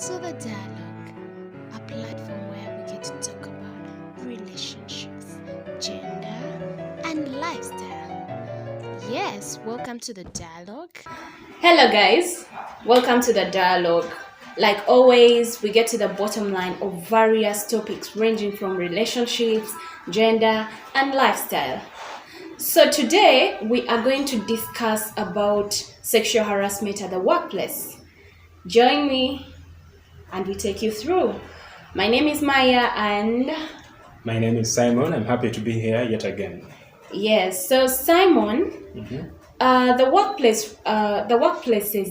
to the dialogue, a platform where we get to talk about relationships, gender, and lifestyle. Yes, welcome to the dialogue. Hello, guys. Welcome to the dialogue. Like always, we get to the bottom line of various topics ranging from relationships, gender, and lifestyle. So today, we are going to discuss about sexual harassment at the workplace. Join me and we take you through. My name is Maya and My name is Simon. I'm happy to be here yet again. yes, so Simon, the workplaces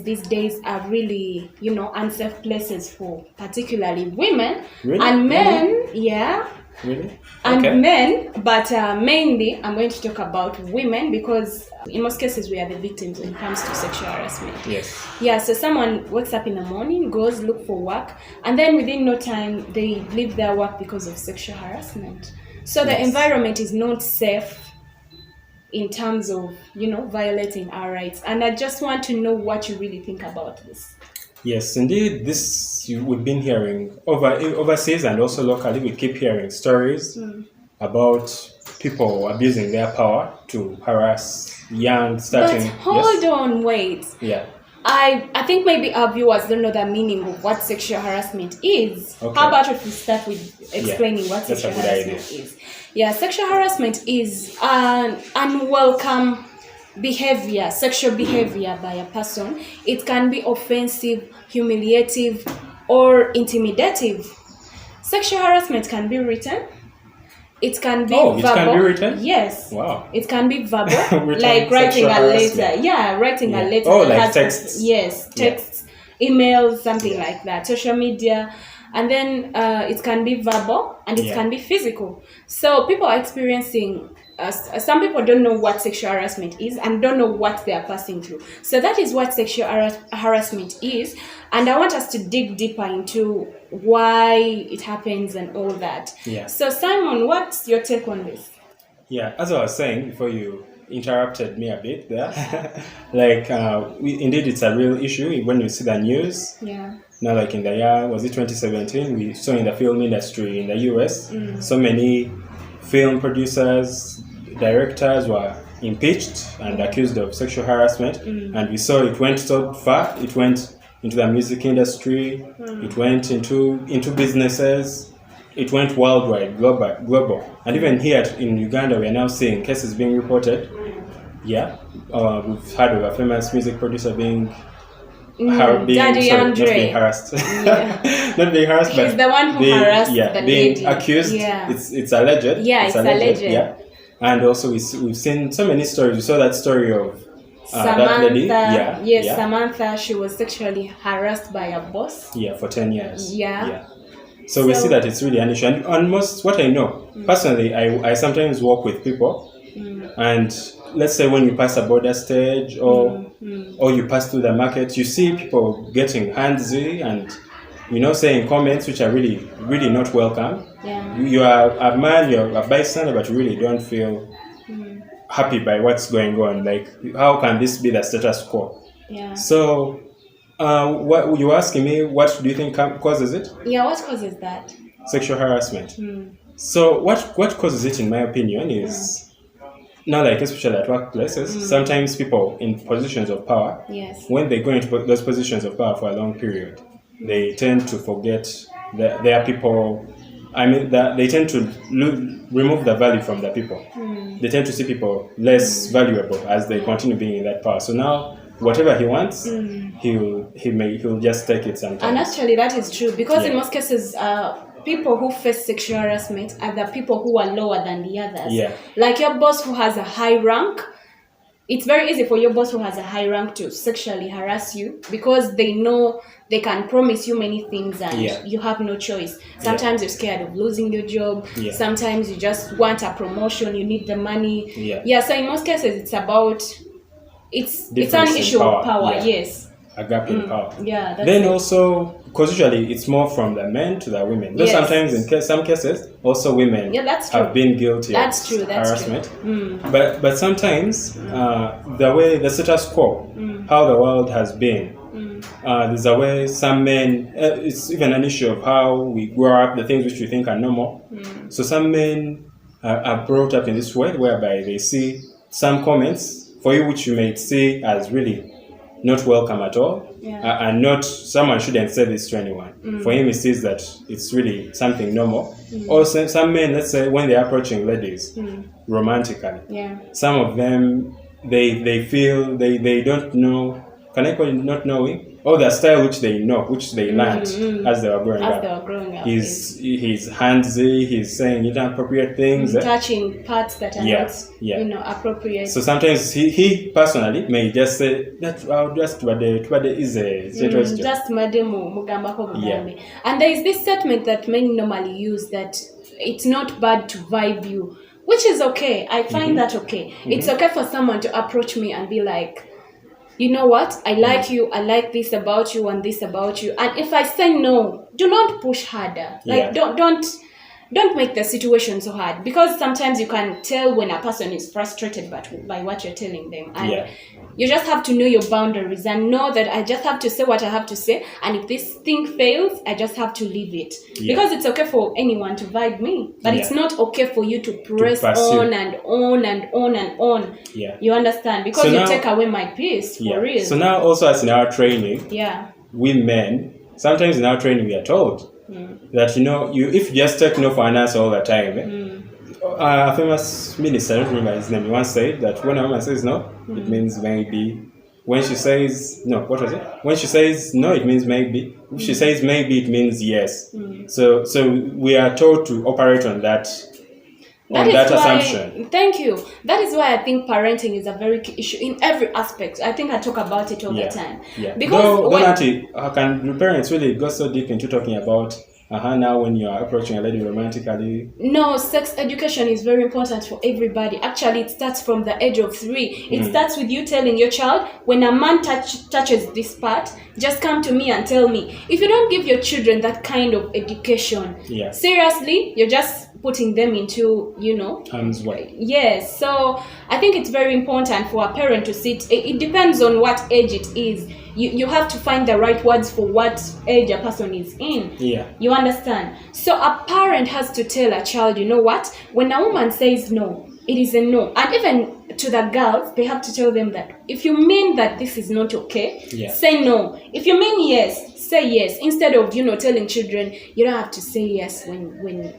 these days are really, unsafe places for particularly women Really? and men. Really? Yeah, Really? and Okay. men, but mainly I'm going to talk about women because in most cases we are the victims when it comes to sexual harassment. Yes. Yeah, so someone wakes up in the morning, goes look for work, and then within no time they leave their work because of sexual harassment. So the Yes. environment is not safe in terms of, violating our rights. And I just want to know what you really think about this. Yes, indeed. We've been hearing overseas and also locally. We keep hearing stories about people abusing their power to harass young, But starting. hold Yes. on, wait. Yeah. I think maybe our viewers don't know the meaning of what sexual harassment is. Okay. How about if we start with explaining what that's a sexual good harassment idea. is? Yeah, sexual harassment is an unwelcome behavior, sexual behavior by a person. It can be offensive, humiliative, or intimidative. Sexual harassment can be written. It can be Oh, it verbal. can be written? Yes. Wow. It can be verbal, Written like writing sexual a letter. harassment. Yeah, writing a Yeah. letter. Oh, that like has- texts. Yes, Yeah. texts, emails, something Yeah. like that. Social media, and then it can be verbal and it Yeah. can be physical. So people are experiencing. Some people don't know what sexual harassment is and don't know what they are passing through. So that is what sexual harassment is, and I want us to dig deeper into why it happens and all that. Yeah. So Simon, what's your take on this? Yeah, as I was saying before you interrupted me a bit there, indeed it's a real issue when you see the news. Yeah. Now, like in the year, was it 2017, we saw in the film industry in the US, so many film producers, directors were impeached and accused of sexual harassment. And we saw it went so far, it went into the music industry, it went into businesses, it went worldwide, global. And even here in Uganda, we are now seeing cases being reported. Yeah, we've heard of a famous music producer being Daddy not Andre. being harassed. Yeah. Not being harassed, He's but the one who harassed the being lady. accused. Yeah. It's alleged. Yeah, it's alleged. Yeah, and also we've seen so many stories. We saw that story of that Samantha, lady. Yeah, Samantha, she was sexually harassed by a boss. Yeah, for 10 years. Yeah. So we So- see that it's really an issue. And most, what I know, personally, I sometimes walk with people, and let's say when you pass a border stage or you pass through the market, you see people getting handsy and, saying comments which are really, really not welcome. Yeah. You are a man, you're a bystander, but you really don't feel happy by what's going on. Like, how can this be the status quo? Yeah. So, what you were asking me, what do you think causes it? Yeah, what causes that? Sexual harassment. So, what causes it, in my opinion, is now, like especially at workplaces, sometimes people in positions of power, Yes. when they go into those positions of power for a long period, they tend to forget that they are people. I mean, that they tend to remove the value from the people. They tend to see people less valuable as they continue being in that power. So now, whatever he wants, he'll just take it And sometimes. actually, that is true because in Yeah. most cases, people who face sexual harassment are the people who are lower than the others. Yeah. Like your boss who has a high rank, it's very easy for your boss who has a high rank to sexually harass you because they know they can promise you many things and Yeah. you have no choice. Sometimes you're scared of losing your job. Yeah. Sometimes you just want a promotion, you need the money. Yeah. So in most cases it's about it's an Difference in issue power, of power, yeah. yes. A gap in power. Yeah, that's Then it. also, because usually it's more from the men to the women. Though Yes. sometimes in some cases, also women Yeah, that's true. have been guilty That's of true, that's harassment. true. But sometimes the way the status quo, how the world has been, There's a way some men, it's even an issue of how we grow up, the things which we think are normal. So some men are brought up in this way whereby they see some comments for you which you may see as really not welcome at all, and not someone shouldn't say this to anyone. For him, he sees that it's really something normal. Or some men, let's say, when they're approaching ladies romantically, some of them they feel they don't know. Can I call it not knowing? Or the style which they know, which they learned as they were growing up. He's handsy, he's saying inappropriate things. Touching parts that are not appropriate. So sometimes he personally may just say, that I'll just just mademu mugambako bugambe. And there is this statement that men normally use that it's not bad to vibe you, which is okay. I find that okay. It's okay for someone to approach me and be like, you know what, I like you, I like this about you and this about you. And if I say no, do not push harder. Like don't make the situation so hard, because sometimes you can tell when a person is frustrated by what you're telling them. And you just have to know your boundaries and know that I just have to say what I have to say, and if this thing fails, I just have to leave it. Because it's okay for anyone to vibe me, but it's not okay for you to press on and on and on and on. You understand? Because so you take away my peace for real. So now also, as in our training, we men, sometimes in our training we are told that if you just take no for an answer all the time, a famous minister, I don't remember his name, he once said that when a woman says no, it means maybe. When she says no, what was it? When she says no, it means maybe. If she says maybe, it means yes. So we are told to operate on that. That assumption. Thank you. That is why I think parenting is a very key issue in every aspect. I think I talk about it all the time. Because how can parents really go so deep into talking about now when you are approaching a lady romantically? No, sex education is very important for everybody. Actually, it starts from the age of 3. It starts with you telling your child, when a man touches this part, just come to me and tell me. If you don't give your children that kind of education, seriously, you're just putting them into, harm's way. Yes, so I think it's very important for a parent to sit. It depends on what age it is. You have to find the right words for what age a person is in. You understand? So a parent has to tell a child, you know what? When a woman says no, it is a no. And even to the girls, they have to tell them that if you mean that this is not okay, say no. If you mean yes, say yes. Instead of telling children, you don't have to say yes when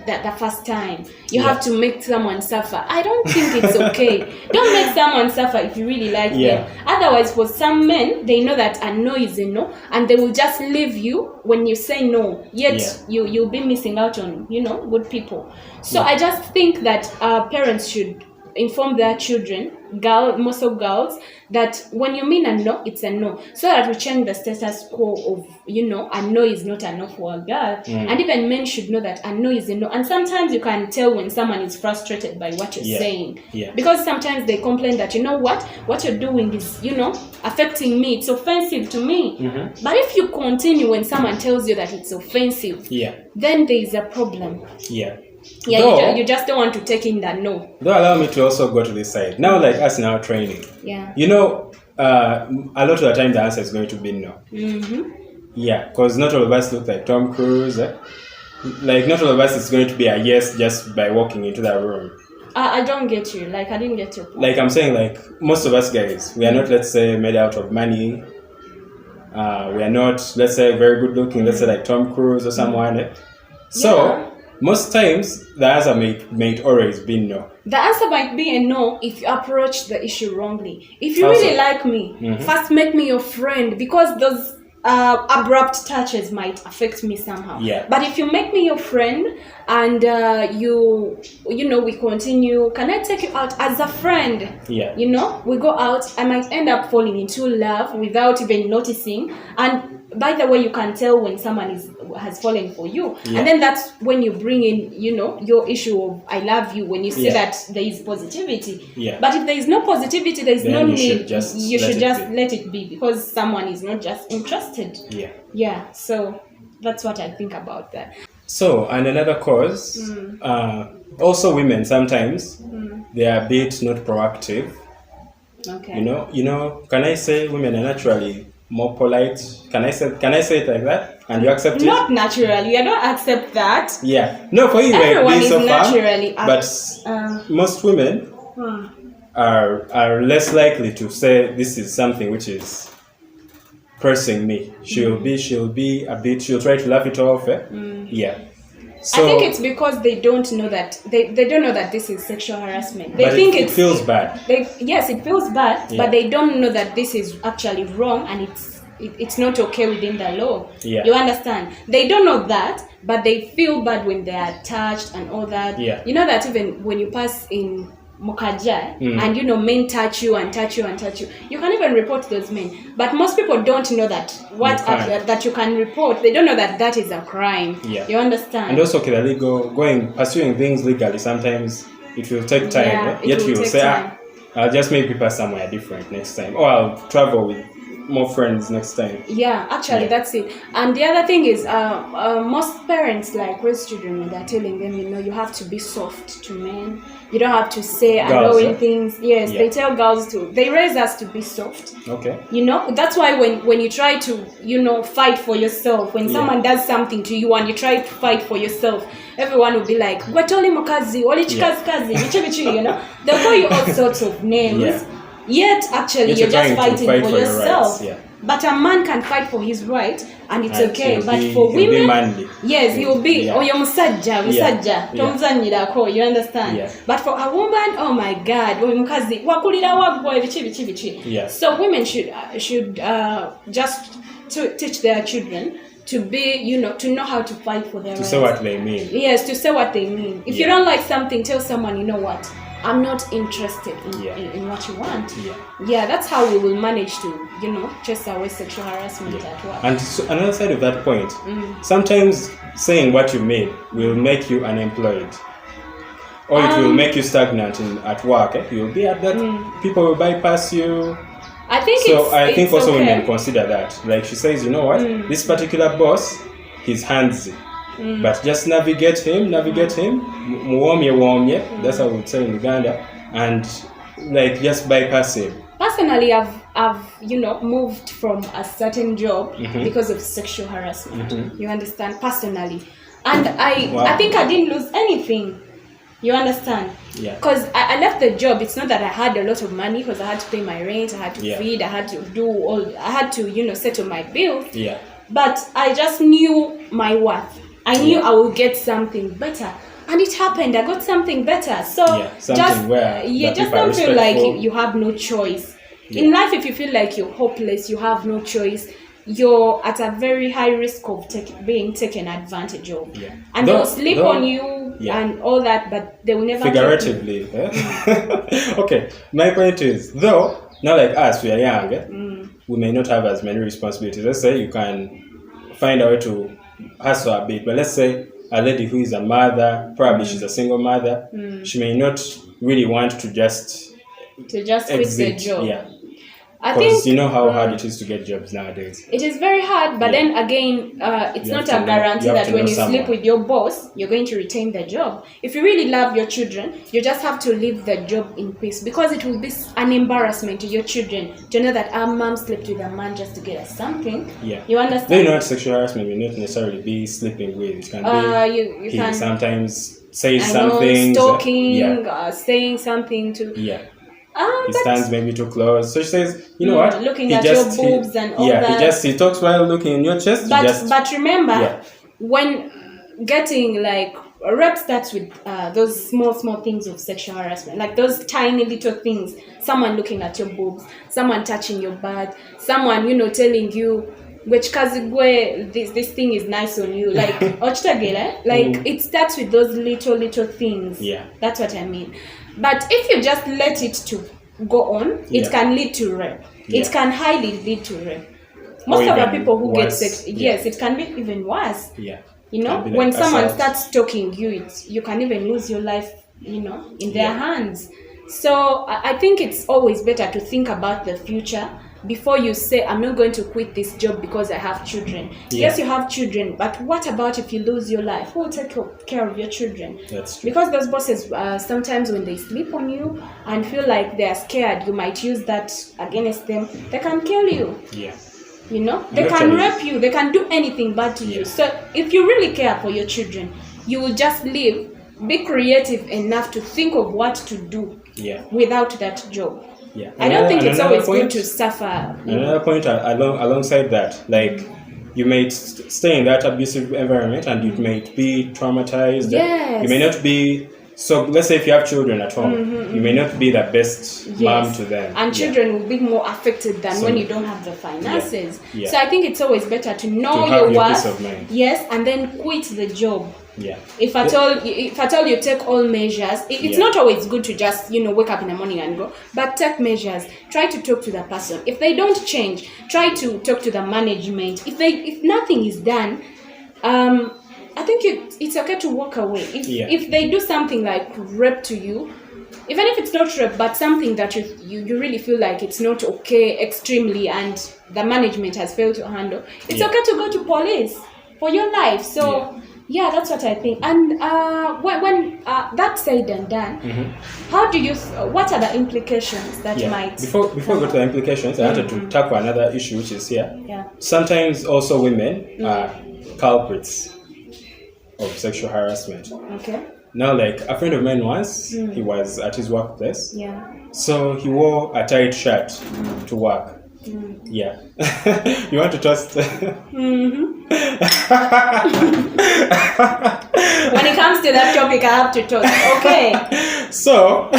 the first time. You have to make someone suffer. I don't think it's okay. Don't make someone suffer if you really like them. Otherwise, for some men, they know that a no is a no, and they will just leave you when you say no. Yet you'll be missing out on good people. So I just think that parents should inform their children, most of girls, that when you mean a no, it's a no, so that we change the status quo of a no is not a no for a girl. And even men should know that a no is a no. And sometimes you can tell when someone is frustrated by what you're saying, because sometimes they complain that what you're doing is affecting me, it's offensive to me. But if you continue when someone tells you that it's offensive, then there is a problem. You just don't want to take in that no. Though allow me to also go to this side. Now, like us in our training, a lot of the time the answer is going to be no. Because not all of us look like Tom Cruise. Like not all of us is going to be a yes just by walking into that room. I don't get you. Like I didn't get your point. Like I'm saying, like most of us guys, we are not, let's say, made out of money. We are not, let's say, very good looking. Let's say like Tom Cruise or someone. So most times, the answer might always be no. The answer might be a no if you approach the issue wrongly. If you really like me, first make me your friend, because those abrupt touches might affect me somehow. But if you make me your friend and we continue, can I take you out as a friend? We go out, I might end up falling into love without even noticing. And by the way, you can tell when someone has fallen for you. And then that's when you bring in, your issue of I love you, when you see that there is positivity. But if there is no positivity, there is no need. You should just let it be, because someone is not just interested. So that's what I think about that. So, and another cause, also women sometimes, they are a bit not proactive. Can I say women are naturally more polite. Can I say it like that? And you accept it? Not naturally. I don't accept that. Yeah. No, for you, Everyone being is so naturally firm, but most women are less likely to say this is something which is pressing me. She'll try to laugh it off. Yeah. So, I think it's because they don't know that they don't know that this is sexual harassment. They think it feels bad. Yes, it feels bad, but they don't know that this is actually wrong and it's not okay within the law. Yeah. You understand? They don't know that, but they feel bad when they are touched and all that. Yeah. You know that even when you pass in Mokaja and men touch you and touch you and touch you, you can even report those men. But most people don't know that that you can report. They don't know that that is a crime. Yeah. You understand? And also, pursuing things legally, sometimes it will take time. Yeah, Yet will you will take say, time. I'll just make people somewhere different next time, or I'll travel with more friends next time. Yeah, actually, that's it. And the other thing is, most parents raise children when they're telling them, you have to be soft to men. You don't have to say annoying things. Yes, they tell girls to. They raise us to be soft. Okay. That's why when you try to, fight for yourself, when someone does something to you and you try to fight for yourself, everyone will be like, "Watoli mukazi, oli chikazi, bichi," They'll call you all sorts of names. Yeah. Yet, actually, you're just fighting for yourself. Rights, But a man can fight for his right, and it's okay. But for he'll women, be manly. yes, he will be. Oh, you're musajja. You understand? Yeah. But for a woman, oh my God, mukazi wakulira wagwa bichi. Yeah. So women should just to teach their children to be, to know how to fight for their rights. To say what they mean. Yes, to say what they mean. If you don't like something, tell someone, you know what, I'm not interested in what you want. Yeah, that's how we will manage to, chase away sexual harassment at work. And so another side of that point, sometimes saying what you mean will make you unemployed. Or it will make you stagnant at work. You'll be at that, people will bypass you. I think also okay. women consider that. Like she says, you know what, this particular boss, he's handsy. But just navigate him, muwomye, that's how we would say in Uganda, and just bypass him. Personally, I've moved from a certain job because of sexual harassment. You understand? Personally, and I think I didn't lose anything. You understand? Yeah. Because I left the job. It's not that I had a lot of money, because I had to pay my rent, I had to feed, I had to settle my bills. Yeah. But I just knew my worth. I knew I would get something better, and it happened. I got something better. So just don't feel like you have no choice in life. If you feel like you're hopeless, you have no choice, you're at a very high risk of being taken advantage of. And they'll sleep on you and all that, but they will never figuratively. Okay, my point is, though, not like us, we are young, we may not have as many responsibilities. Let's say you can find a way to hustle a bit, but let's say a lady who is a mother, probably she's a single mother, she may not really want to just quit the job. Yeah. I think you know how hard it is to get jobs nowadays. It is very hard, but then again, it's not a guarantee that when you sleep with your boss, you're going to retain the job. If you really love your children, you just have to leave the job in peace, because it will be an embarrassment to your children to know that our mom slept with a man just to get us something. Yeah. You understand? Then sexual harassment will not necessarily be sleeping with. It can be he sometimes says something. Stalking, saying something to... Yeah. He stands maybe too close. So she says, you know what? Looking at your boobs and all that. Yeah, he talks while looking in your chest. But remember, when getting rape starts with those small things of sexual harassment, like those tiny little things. Someone looking at your boobs, someone touching your butt, someone, telling you, which this thing is nice on you. It starts with those little things. Yeah. That's what I mean. But if you just let it to go on, it can lead to rape. Yeah. It can highly lead to rape. Most of the people who get sex, yes, it can be even worse. Yeah. When someone starts stalking you, you can even lose your life, in their hands. So I think it's always better to think about the future before you say, I'm not going to quit this job because I have children. Yeah. Yes, you have children, but what about if you lose your life? Who will take care of your children? That's true. Because those bosses, sometimes when they sleep on you and feel like they're scared, you might use that against them. They can kill you. Yeah. You know, they can rape you, they can do anything bad to you. So if you really care for your children, you will just live, be creative enough to think of what to do without that job. Yeah. I don't think it's always good to suffer. Another point alongside that, like you may stay in that abusive environment and you may be traumatized. Yes. You may not be. So let's say if you have children at home, you may not be the best mom to them. And children will be more affected than when you don't have the finances. So I think it's always better to know your worth. Peace of mind. Yes, and then quit the job. Yeah. If at all you take all measures, it's not always good to just, wake up in the morning and go, but take measures. Try to talk to the person. If they don't change, try to talk to the management. If nothing is done, I think it's okay to walk away. If they do something like rape to you, even if it's not rape, but something that you really feel like it's not okay extremely and the management has failed to handle, it's okay to go to police for your life. So that's what I think. And when that's said and done, how do you? What are the implications that might? Before we go to the implications, I wanted to tackle another issue, which is sometimes also women are culprits of sexual harassment. Okay. Now, like a friend of mine once, he was at his workplace. Yeah. So he wore a tight shirt to work. Yeah. You want to toast? When it comes to that topic, I have to toast. Okay. So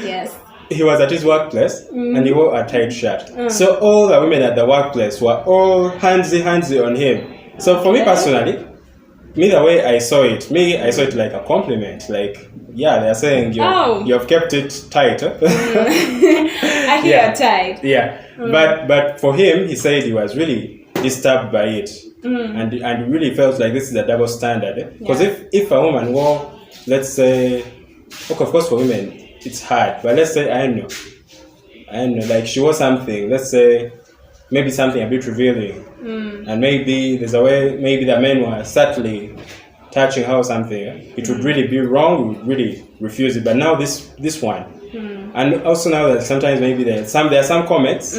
yes. He was at his workplace and he wore a tight shirt. So all the women at the workplace were all handsy on him. So for me personally, the way I saw it like a compliment. Like, they're saying you've kept it tight. I hear tight. Yeah. But for him, he said he was really disturbed by it. And he really felt like this is a double standard. Because if a woman wore, let's say, of course for women, it's hard. But let's say, I don't know, like she wore something, let's say, maybe something a bit revealing. And maybe there's a way, maybe the men were subtly touching her or something. It would really be wrong, we would really refuse it. But now this one. And also now that sometimes maybe there are some comments,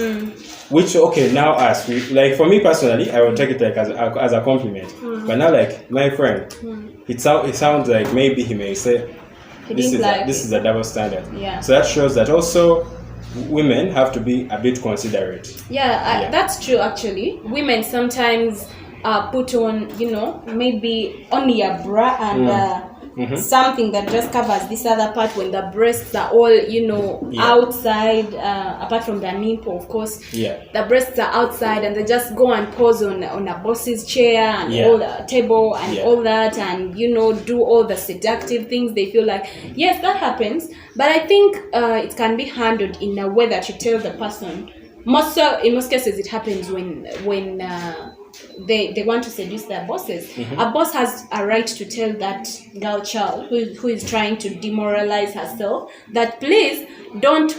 which, now us, like for me personally, I would take it like as a compliment. But now like my friend, it sounds like maybe he may say, this is a double standard. Yeah. So that shows that also women have to be a bit considerate. That's true actually. Women sometimes put on, maybe only a bra and something that just covers this other part when the breasts are all, outside, apart from the nipple, of course. The breasts are outside and they just go and pose on a boss's chair and all the table and all that and, do all the seductive things. They feel like, yes, that happens. But I think it can be handled in a way that you tell the person. In most cases, it happens when they want to seduce their bosses. A boss has a right to tell that girl child who is trying to demoralize herself that please don't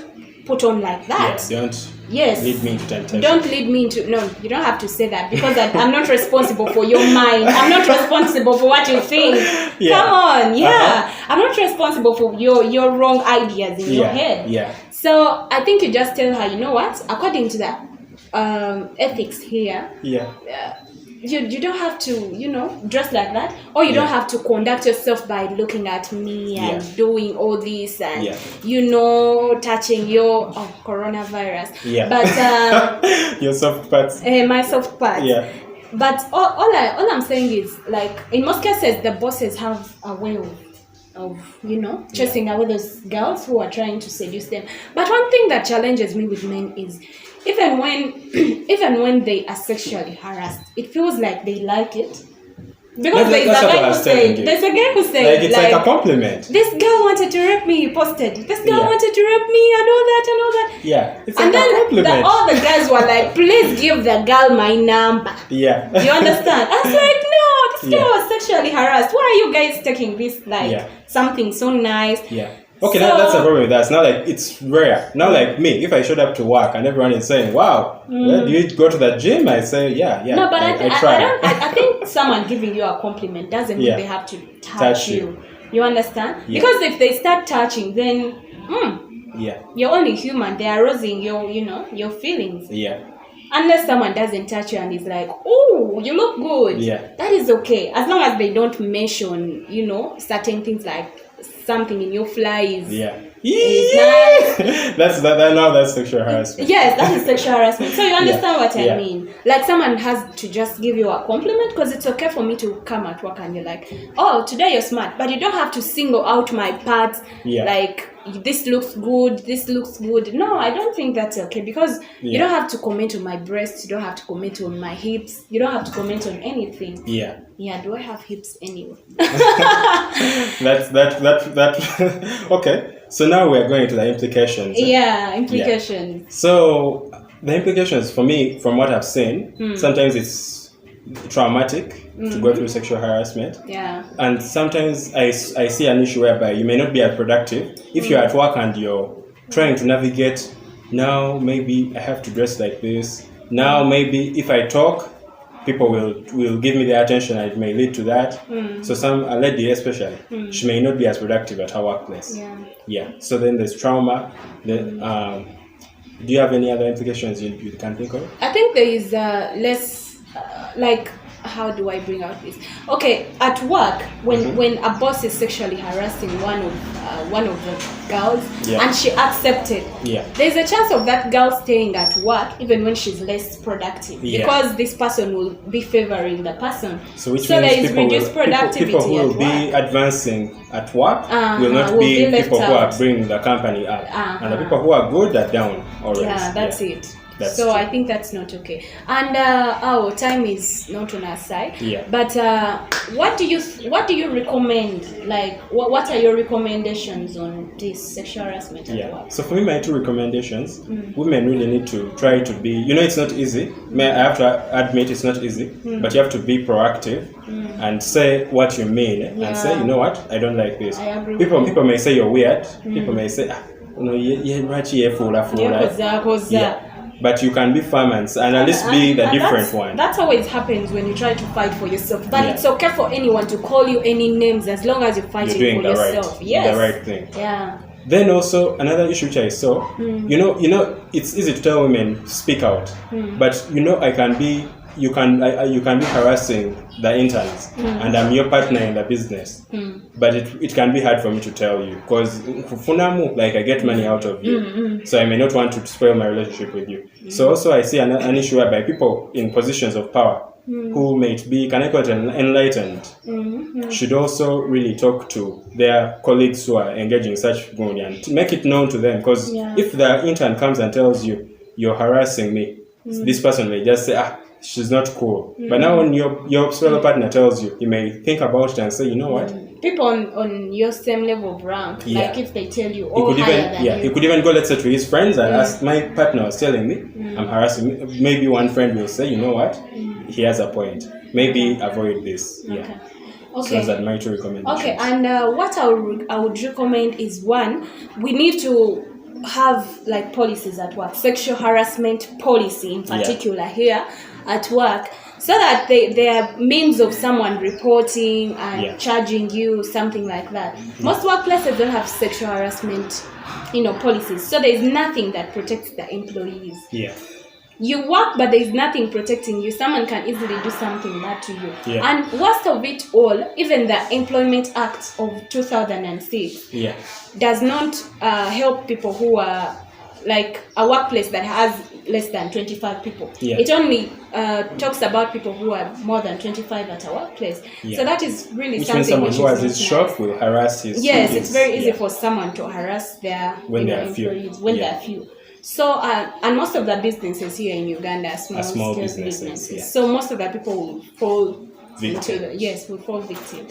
put on like that. Don't lead me into temptation. Don't lead me into... No, you don't have to say that because I'm not responsible for your mind. I'm not responsible for what you think. Come on, I'm not responsible for your wrong ideas in your head. So I think you just tell her, you know what? According to the ethics here, you don't have to, dress like that, or you don't have to conduct yourself by looking at me and doing all this and touching your coronavirus. But your soft parts. My soft parts. But all I'm saying is, like, in most cases, the bosses have a way of chasing away those girls who are trying to seduce them. But one thing that challenges me with men is even when they are sexually harassed, it feels like they like it. Because there's a guy who said, like it's like a compliment. This girl wanted to rape me, he posted. This girl wanted to rape me and all that. Yeah, it's and like a compliment. All the guys were like, please give the girl my number. Yeah. You understand? I was like, no, this girl was sexually harassed. Why are you guys taking this like something so nice? Yeah. Okay, now that's the problem with that. It's not like it's rare. Now, like me, if I showed up to work and everyone is saying, wow, well, do you go to the gym? I say, yeah. No, but I try. I think someone giving you a compliment doesn't mean they have to touch you. You understand? Yeah. Because if they start touching, then Yeah. You're only human. They're arousing your feelings. Yeah. Unless someone doesn't touch you and is like, oh, you look good. Yeah. That is okay. As long as they don't mention, certain things like something in your flies. Yeah. Is nice. That's sexual harassment. Yes, that is sexual harassment. So you understand what I Yeah. mean? Like someone has to just give you a compliment, because it's okay for me to come at work and you're like, oh, today you're smart, but you don't have to single out my parts. Yeah. Like, this looks good, this looks good. No, I don't think that's okay, because you don't have to comment on my breasts, you don't have to comment on my hips, you don't have to comment on anything. Yeah. Yeah, do I have hips anyway? that okay. So now we are going to the implications. Yeah, implications. Yeah. So the implications for me, from what I've seen, sometimes it's traumatic to go through sexual harassment. Yeah. And sometimes I see an issue whereby you may not be as productive if you're at work and you're trying to navigate. Now maybe I have to dress like this. Now maybe if I talk, people will give me their attention and it may lead to that. So a lady especially, she may not be as productive at her workplace. Yeah. So then there's trauma. Then do you have any other implications you can think of? I think there is less like, how do I bring out this? Okay, at work, when a boss is sexually harassing one of the girls, and she accepted, there's a chance of that girl staying at work even when she's less productive, because this person will be favoring the person. So which there means is reduced productivity. People who will be advancing at work will not be people who are bringing the company up, and the people who are good are down already. Yeah, that's it. That's so true. I think that's not okay. And our time is not on our side. Yeah. But what do you recommend? Like, what are your recommendations on this sexual harassment at work? So for me, my two recommendations: women really need to try to be. It's not easy. I have to admit it's not easy, but you have to be proactive and say what you mean and say, you know what, I don't like this. I agree. People may say you're weird. People may say, but you can be firm and at least be the different one. That's always happens when you try to fight for yourself. But it's okay for anyone to call you any names as long as you're fighting for yourself. Yes. The right thing. Yeah. Then also another issue which I saw, it's easy to tell women speak out, but you can be harassing the interns, and I'm your partner in the business, but it can be hard for me to tell you, because like I get money out of you, so I may not want to spoil my relationship with you. So also I see an issue whereby people in positions of power who may be, can I call it, enlightened, should also really talk to their colleagues who are engaging in such good and make it known to them, because if the intern comes and tells you, you're harassing me, this person may just say, she's not cool. But now when your fellow partner tells you, you may think about it and say, you know what? People on your same level of rank, like if they tell you, he could even go, let's say, to his friends and ask, my partner was telling me, I'm harassing me. Maybe one friend will say, you know what? He has a point. Maybe avoid this. Yeah. Okay. So those are my two recommendations. Okay, and what I would recommend is, one, we need to have like policies at work, sexual harassment policy in particular here at work, so that there are means of someone reporting and charging you, something like that. Most workplaces don't have sexual harassment policies, so there is nothing that protects the employees. You work, but there is nothing protecting you. Someone can easily do something bad to you. And worst of it all, even the Employment Act of 2006 does not help people who are like a workplace that has less than 25 people. It only talks about people who are more than 25 at a workplace. So that is really which something means someone who has his shop will harass his Yes, it's very easy for someone to harass their employees when there are few. So, and most of the businesses here in Uganda are small businesses. So most of the people will fall victim. Will fall victim.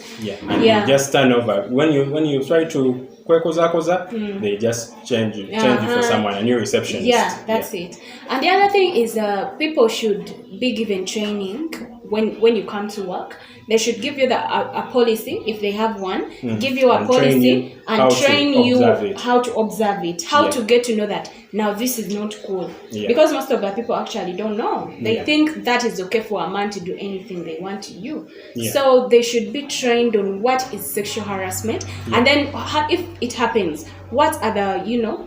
And you just turn over. When you try to kwekoza, they just change you for someone, a new receptionist. That's it. And the other thing is people should be given training when you come to work. They should give you a policy if they have one. Give you a And policy and train you it. how to observe it, how Yeah. to get to know that now this is not cool. Yeah. Because most of the people actually don't know. They Yeah. think that is okay for a man to do anything they want to you. Yeah. So they should be trained on what is sexual harassment, and then if it happens, what are the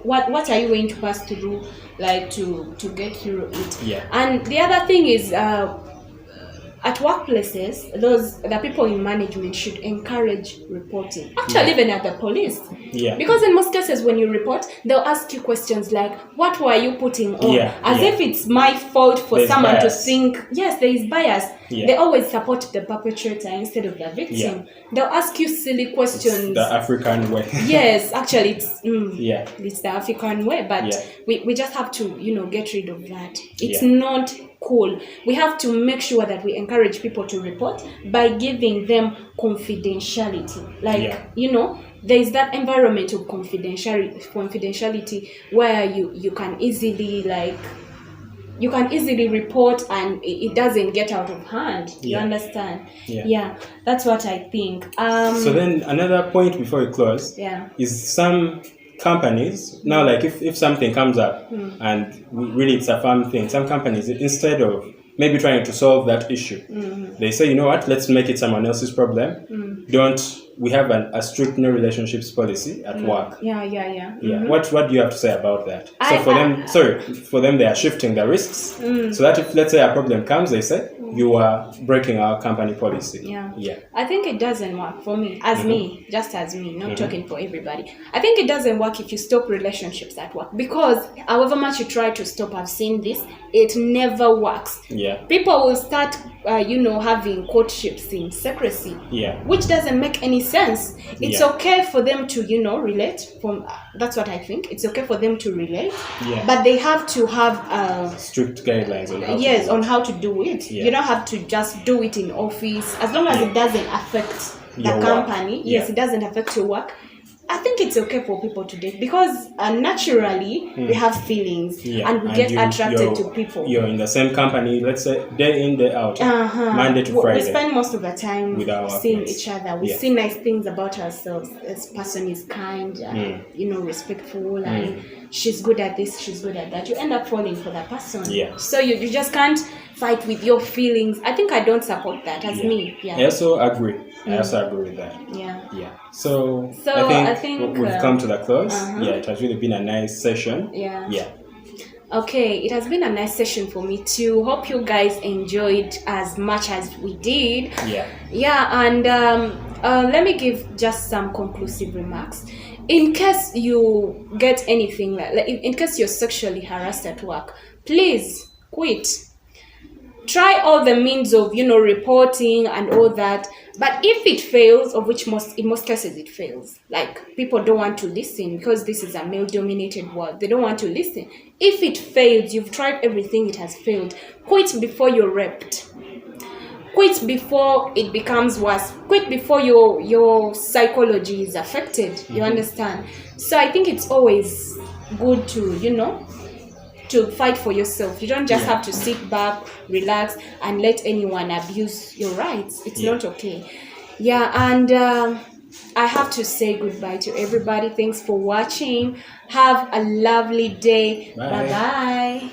what are you going to pass through, like to get through it. Yeah. And the other thing is, at workplaces, the people in management should encourage reporting. Actually, even at the police. Yeah. Because in most cases, when you report, they'll ask you questions like, "What were you putting on?" Yeah, As yeah. if it's my fault for There's someone bias. to think. Yes, there is bias. Yeah. They always support the perpetrator instead of the victim. Yeah. They'll ask you silly questions. The African way. Yes, actually, it's Yeah. it's the African way, but Yeah. we just have to get rid of that. It's Yeah. not cool. We have to make sure that we encourage people to report by giving them confidentiality. Like there is that environment of confidentiality where you can easily report and it doesn't get out of hand. You Yeah. understand? Yeah. That's what I think. So then another point before we close is some companies now, like if something comes up and really it's a firm thing, some companies, instead of maybe trying to solve that issue, they say, you know what, let's make it someone else's problem. We have a strict no relationships policy at work. Yeah. What do you have to say about that? For them they are shifting the risks, so that if, let's say, a problem comes, they say you are breaking our company policy. Yeah. I think it doesn't work for me, just as me, not talking for everybody. I think it doesn't work if you stop relationships at work, because however much you try to stop, I've seen this, it never works. Yeah. People will start having courtships in secrecy, which doesn't make any sense. It's okay for them to relate. That's what I think. It's okay for them to relate, but they have to have strict guidelines on how to do it. You don't have to just do it in office, as long as it doesn't affect the Your company. work. Yes, it doesn't affect your work. I think it's okay for people to date, because naturally we have feelings and we get attracted to people. You're in the same company, let's say, day in, day out, Monday to Friday. We spend most of the time with our seeing workmates. each other. We see nice things about ourselves. This person is kind, respectful, and she's good at this, she's good at that. You end up falling for that person. Yeah. So you just can't fight with your feelings. I think I don't support that as me. Yeah. I also agree. I also agree with that. Yeah. So I think we've come to the close. It has really been a nice session. Yeah. Okay, it has been a nice session for me too. Hope you guys enjoyed as much as we did. And let me give just some conclusive remarks. In case you get anything in case you're sexually harassed at work, please quit. Try all the means of reporting and all that, but if it fails, of which in most cases it fails, like people don't want to listen because this is a male-dominated world, they don't want to listen. If it fails, you've tried everything, it has failed, quit before you're raped. Quit before it becomes worse. Quit before your psychology is affected. You understand? So I think it's always good to fight for yourself. You don't just have to sit back, relax, and let anyone abuse your rights. It's not okay. And I have to say goodbye to everybody. Thanks for watching. Have a lovely day. Bye-bye.